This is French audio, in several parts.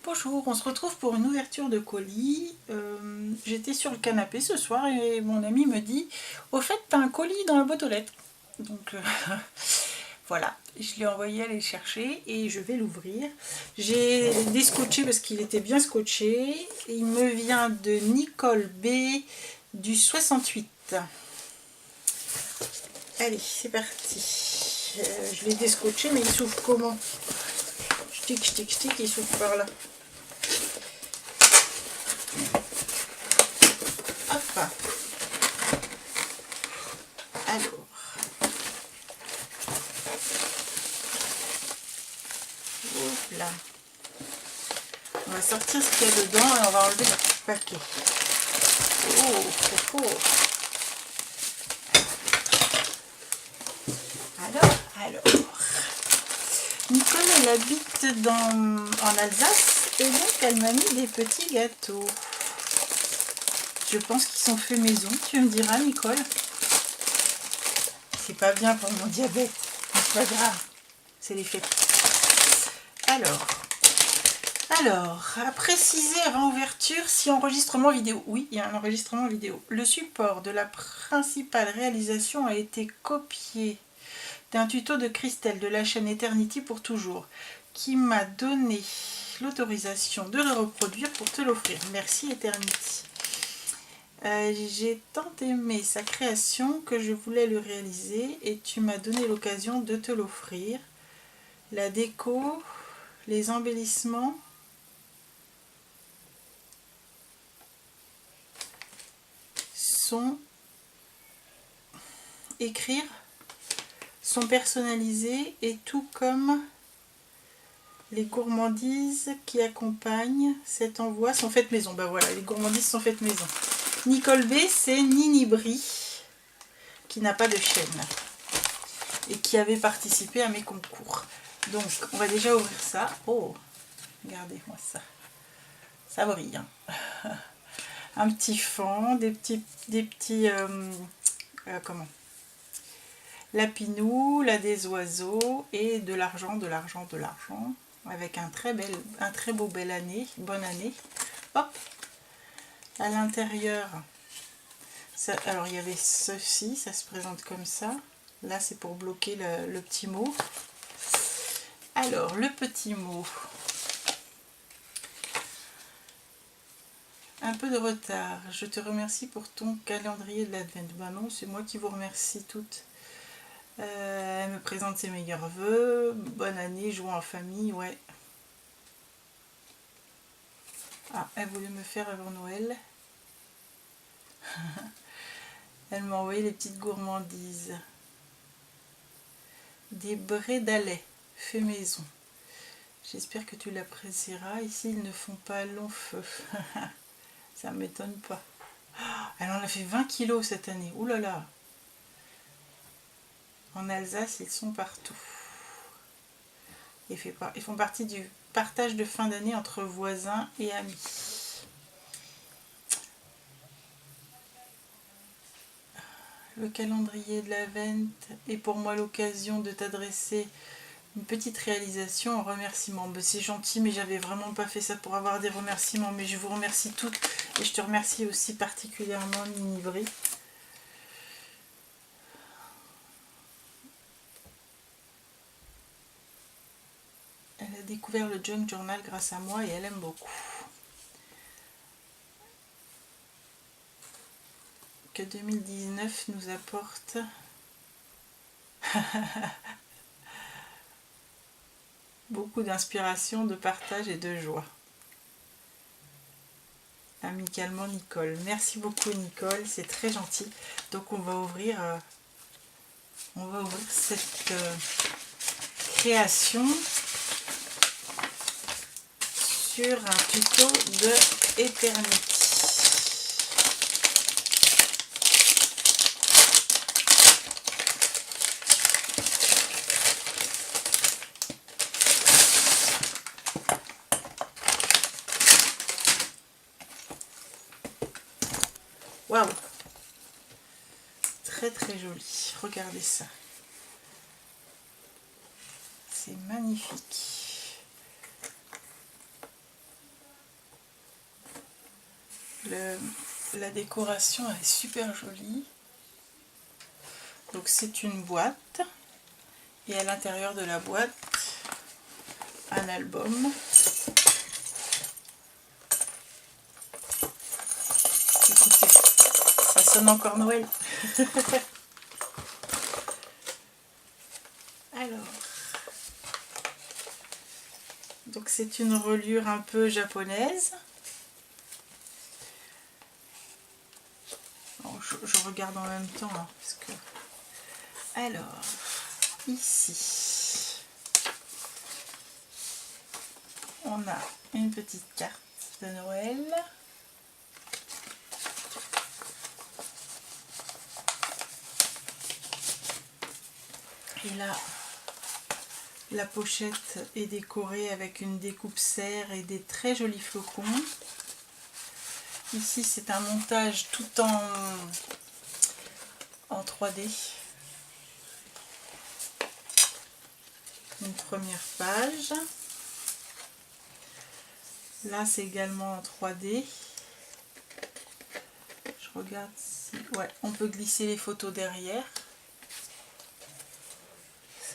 Bonjour, on se retrouve pour une ouverture de colis. J'étais sur le canapé ce soir et mon ami me dit « Au fait, t'as un colis dans la boîte aux lettres ». Donc voilà, je l'ai envoyé aller le chercher et je vais l'ouvrir. J'ai descotché parce qu'il était bien scotché. Il me vient de Nicole B du 68. Allez, c'est parti. Je l'ai descotché mais il s'ouvre comment? Ch'tic, il s'ouvre par là. Hop. Alors. Hop là. On va sortir ce qu'il y a dedans et on va enlever le paquet. Oh. Alors. Nicole, elle habite en Alsace et donc elle m'a mis des petits gâteaux. Je pense qu'ils sont faits maison, tu me diras Nicole. C'est pas bien pour mon diabète, mais c'est pas grave, c'est les fêtes. Alors, à préciser avant ouverture si enregistrement vidéo. Oui, il y a un enregistrement vidéo. Le support de la principale réalisation a été copié d'un tuto de Christelle de la chaîne Eternity pour toujours, qui m'a donné l'autorisation de le reproduire pour te l'offrir. Merci Eternity. J'ai tant aimé sa création que je voulais le réaliser et tu m'as donné l'occasion de te l'offrir. La déco, les embellissements sont personnalisés et tout comme les gourmandises qui accompagnent cet envoi sont faites maison. Ben voilà, les gourmandises sont faites maison. Nicole B, c'est Nini Brie, qui n'a pas de chaîne et qui avait participé à mes concours. Donc, on va déjà ouvrir ça. Oh, regardez-moi ça. Ça brille. Hein. Un petit fond, des petits comment? Lapinou, là des oiseaux et de l'argent, avec un très beau bonne année. Hop, à l'intérieur, alors il y avait ceci, ça se présente comme ça. Là c'est pour bloquer le petit mot. Alors le petit mot, un peu de retard. Je te remercie pour ton calendrier de l'Advent. Ben non, c'est moi qui vous remercie toutes. Elle me présente ses meilleurs vœux. Bonne année, jouons en famille, ouais. Ah, elle voulait me faire avant Noël. Elle m'a envoyé les petites gourmandises. Des brédalets, fait maison. J'espère que tu l'apprécieras. Ici, ils ne font pas long feu. Ça ne m'étonne pas. Elle en a fait 20 kilos cette année. Ouh là là. En Alsace, ils sont partout. Ils font partie du partage de fin d'année entre voisins et amis. Le calendrier de l'Advent est pour moi l'occasion de t'adresser une petite réalisation en remerciement. Ben, c'est gentil, mais j'avais vraiment pas fait ça pour avoir des remerciements. Mais je vous remercie toutes et je te remercie aussi particulièrement Nini Brie. Elle a découvert le Junk Journal grâce à moi et elle aime beaucoup. Que 2019 nous apporte beaucoup d'inspiration, de partage et de joie. Amicalement Nicole. Merci beaucoup Nicole, c'est très gentil. Donc on va ouvrir cette création sur un tuto de Eternity. Waouh, très très joli, regardez ça, c'est magnifique. la décoration elle est super jolie. Donc c'est une boîte et à l'intérieur de la boîte un album. Écoutez, ça sonne encore Noël. Alors, donc c'est une reliure un peu japonaise. Alors, je regarde en même temps hein, parce que... Alors, ici, on a une petite carte de Noël. Et là, la pochette est décorée avec une découpe serre et des très jolis flocons. Ici, c'est un montage tout en 3D. Une première page. Là, c'est également en 3D. Je regarde si... Ouais, on peut glisser les photos derrière.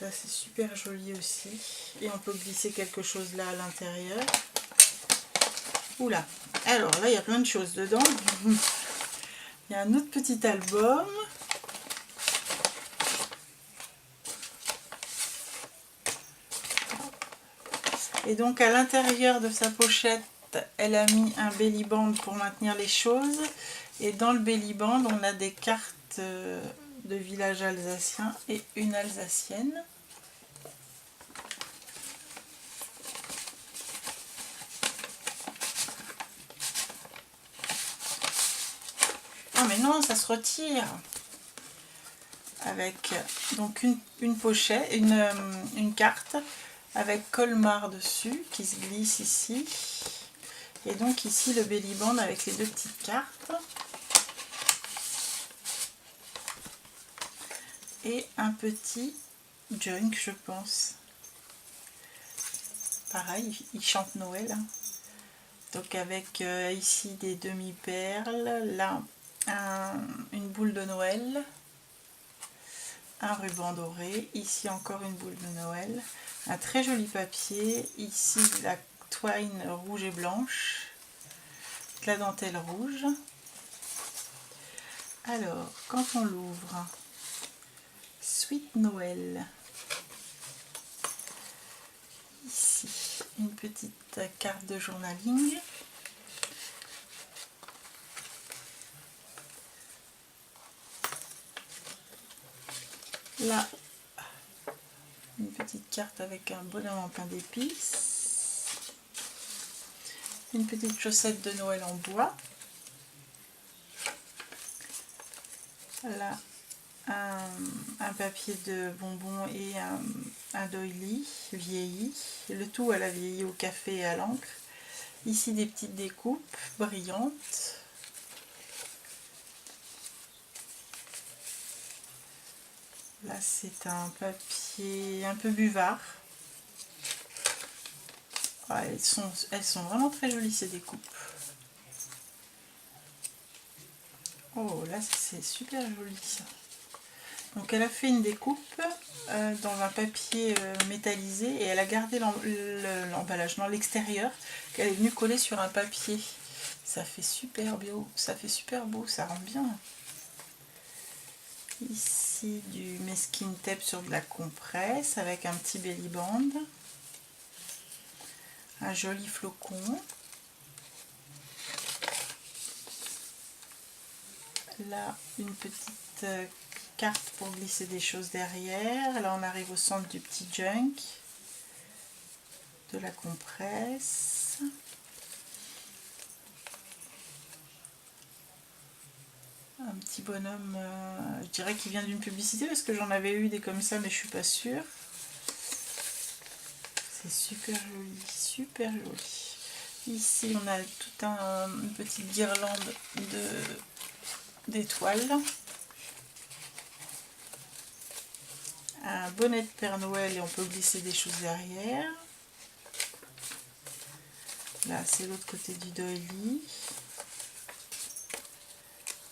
Ça, c'est super joli aussi. Et on peut glisser quelque chose là à l'intérieur. Oula. Alors là, il y a plein de choses dedans. Il y a un autre petit album. Et donc à l'intérieur de sa pochette, elle a mis un belly band pour maintenir les choses. Et dans le belly band, on a des cartes de village alsacien et une alsacienne. Ah mais non, ça se retire. Avec donc une pochette, une carte avec Colmar dessus qui se glisse ici. Et donc ici le belly band avec les deux petites cartes. Et un petit junk, je pense. Pareil, il chante Noël. Hein. Donc avec ici des demi-perles, là une boule de Noël, un ruban doré, ici encore une boule de Noël, un très joli papier, ici la twine rouge et blanche, la dentelle rouge. Alors, quand on l'ouvre, Sweet Noël. Ici, une petite carte de journaling. Là, une petite carte avec un bonhomme en pain d'épices. Une petite chaussette de Noël en bois. Là, un papier de bonbons et un doily vieilli. Le tout, elle a vieilli au café et à l'encre. Ici, des petites découpes brillantes. Là, c'est un papier un peu buvard. Ouais, elles sont vraiment très jolies, ces découpes. Oh, là, c'est super joli, ça. Donc, elle a fait une découpe dans un papier métallisé et elle a gardé l'emballage dans l'extérieur qu'elle est venue coller sur un papier. Ça fait super beau, ça rend bien. Ici, du masking tape sur de la compresse avec un petit belly band. Un joli flocon. Là, une petite carte pour glisser des choses derrière. Là, on arrive au centre du petit junk. De la compresse. Un petit bonhomme, je dirais qu'il vient d'une publicité parce que j'en avais eu des comme ça, mais je suis pas sûre. C'est super joli, super joli. Ici, on a toute une petite guirlande d'étoiles. Un bonnet de Père Noël et on peut glisser des choses derrière. Là, c'est l'autre côté du doily.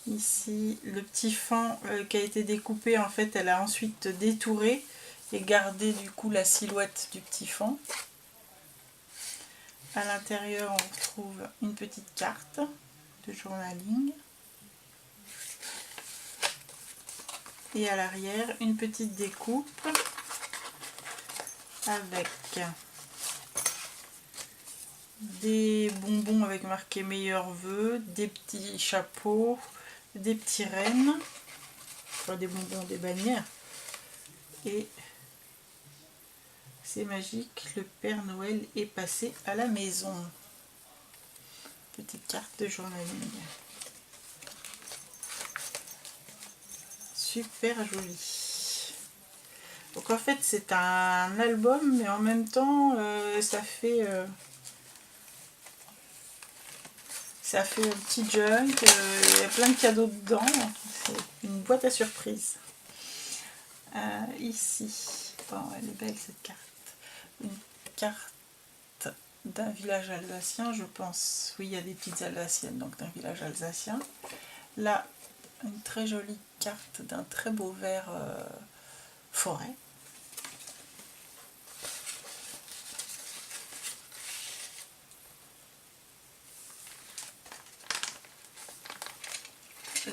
Ici, le petit fan qui a été découpé, en fait, elle a ensuite détouré et gardé du coup la silhouette du petit fan. À l'intérieur, on retrouve une petite carte de journaling. Et à l'arrière, une petite découpe avec des bonbons avec marqué meilleurs vœux, des petits chapeaux, des petits rennes, enfin des bonbons, des bannières. Et c'est magique, le Père Noël est passé à la maison. Petite carte de journaling. Super joli. Donc en fait c'est un album, mais en même temps ça fait un petit junk, il y a plein de cadeaux dedans, c'est une boîte à surprise. Ici, oh, elle est belle cette carte, une carte d'un village alsacien, je pense. Oui, il y a des petites alsaciennes, donc d'un village alsacien. Là, une très jolie carte d'un très beau vert forêt.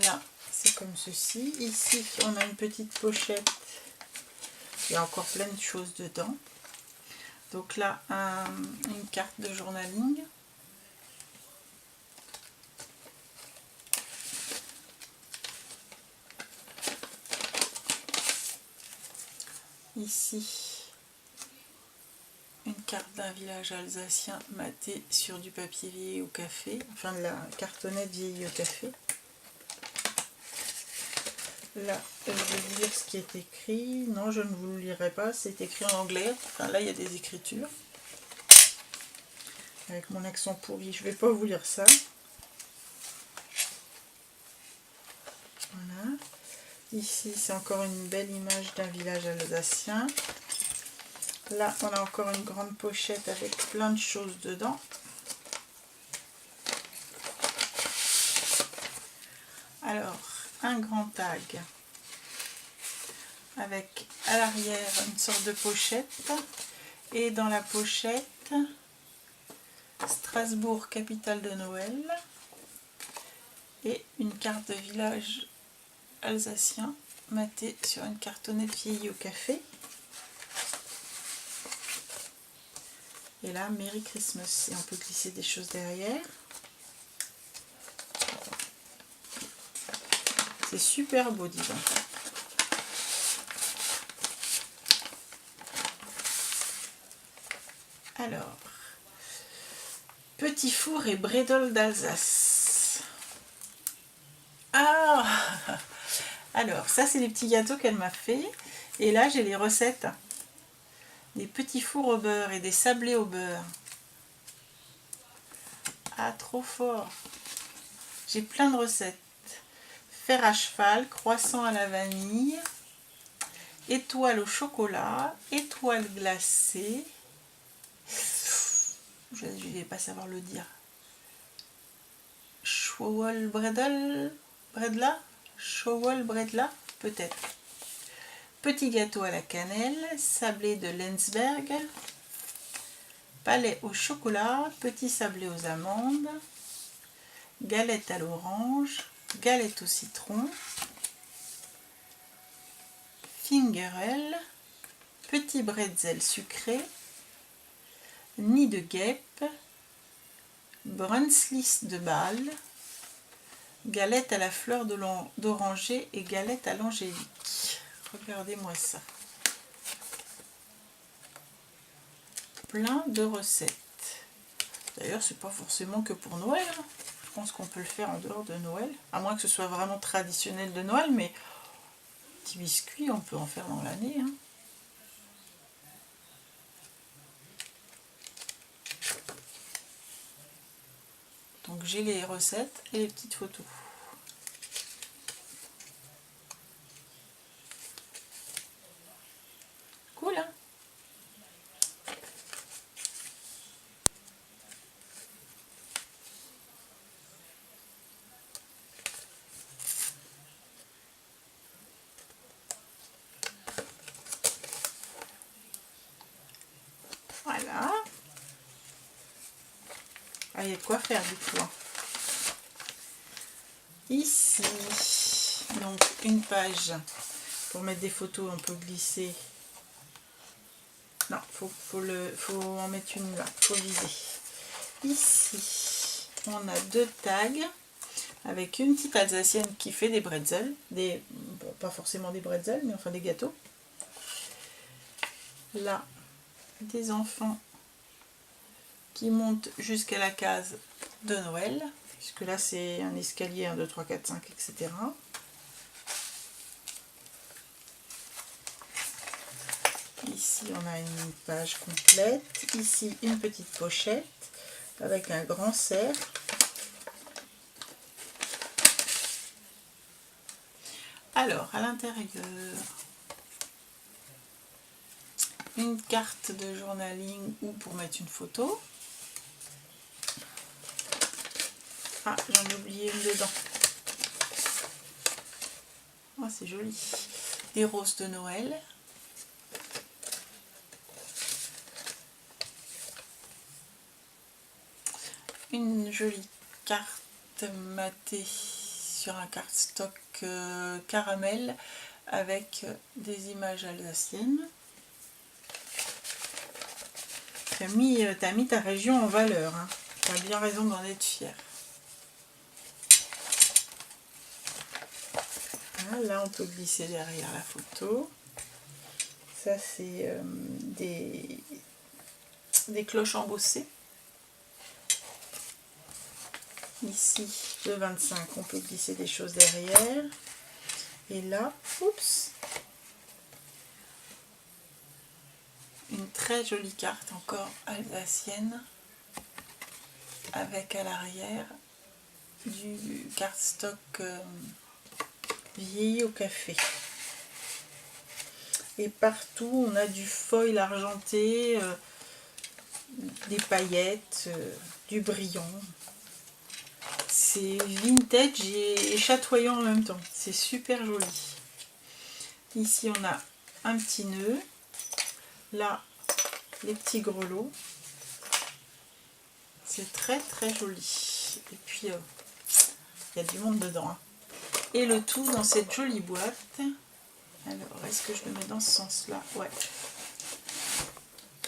Là, c'est comme ceci. Ici, on a une petite pochette. Il y a encore plein de choses dedans. Donc là, une carte de journaling. Ici, une carte d'un village alsacien maté sur du papier vieilli au café. Enfin, de la cartonnette vieillie au café. Là, je vais vous lire ce qui est écrit. Non, je ne vous le lirai pas, c'est écrit en anglais. Enfin, là, il y a des écritures. Avec mon accent pourri, je ne vais pas vous lire ça. Voilà. Ici, c'est encore une belle image d'un village alsacien. Là, on a encore une grande pochette avec plein de choses dedans. Alors, un grand tag avec à l'arrière une sorte de pochette. Et dans la pochette, Strasbourg, capitale de Noël. Et une carte de village alsacien matée sur une cartonnette vieillie au café. Et là, Merry Christmas. Et on peut glisser des choses derrière. C'est super beau, dis donc. Alors, petit four et bredel d'Alsace. Ah! Alors, ça, c'est les petits gâteaux qu'elle m'a fait. Et là, j'ai les recettes. Des petits fours au beurre et des sablés au beurre. Ah, trop fort! J'ai plein de recettes. Fer à cheval, croissant à la vanille, étoile au chocolat, étoile glacée. Je ne vais pas savoir le dire. Schwowel Bredla, Schwowel Bredla, peut-être. Petit gâteau à la cannelle, sablé de Lenzberg, palais au chocolat, petit sablé aux amandes, galette à l'orange, galette au citron, fingerel, petit bretzel sucré, nid de guêpe, brunslis de Bâle, galette à la fleur d'oranger et galette à l'angélique. Regardez-moi ça. Plein de recettes. D'ailleurs, c'est pas forcément que pour Noël. Je pense qu'on peut le faire en dehors de Noël. À moins que ce soit vraiment traditionnel de Noël, mais petit biscuit, on peut en faire dans l'année. Hein. Donc j'ai les recettes et les petites photos. Cool, hein? Ah, il y a de quoi faire du coup. Hein. Ici, donc une page pour mettre des photos, on peut glisser. Non, faut en mettre une là, faut viser. Ici, on a 2 tags avec une petite Alsacienne qui fait des bretzels, bon, pas forcément des bretzels, mais enfin des gâteaux. Là, des enfants qui montent jusqu'à la case de Noël, puisque là c'est un escalier 1, 2, 3, 4, 5, etc. Ici on a une page complète, ici une petite pochette avec un grand cercle. Alors à l'intérieur, une carte de journaling ou pour mettre une photo. Ah, j'en ai oublié une dedans. Oh, c'est joli. Des roses de Noël. Une jolie carte matée sur un cardstock caramel avec des images alsaciennes. T'as mis ta région en valeur. Hein. T'as bien raison d'en être fier. Là, on peut glisser derrière la photo. Ça, c'est des cloches embossées. Ici, le 25, on peut glisser des choses derrière. Et là, oups, une très jolie carte encore alsacienne avec à l'arrière du cardstock vieilli au café. Et partout, on a du foil argenté, des paillettes, du brillant. C'est vintage et chatoyant en même temps. C'est super joli. Ici, on a un petit nœud. Là, les petits grelots. C'est très très joli. Et puis, il y a du monde dedans. Hein. Et le tout dans cette jolie boîte. Alors, est-ce que je le mets dans ce sens-là? Ouais.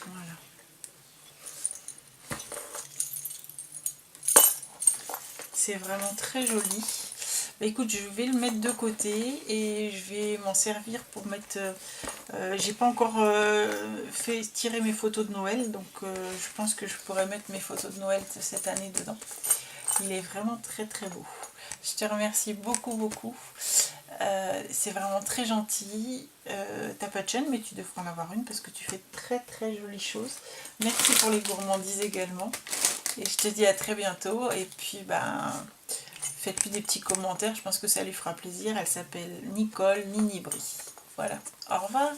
Voilà. C'est vraiment très joli. Bah, écoute, je vais le mettre de côté et je vais m'en servir pour mettre... j'ai pas encore fait tirer mes photos de Noël, donc je pense que je pourrais mettre mes photos de Noël de cette année dedans. Il est vraiment très très beau. Je te remercie beaucoup beaucoup. C'est vraiment très gentil. T'as pas de chaîne, mais tu devrais en avoir une parce que tu fais très très jolies choses. Merci pour les gourmandises également. Et je te dis à très bientôt. Et puis, ben, faites-lui des petits commentaires. Je pense que ça lui fera plaisir. Elle s'appelle Nicole Ninibri. Voilà. Au revoir.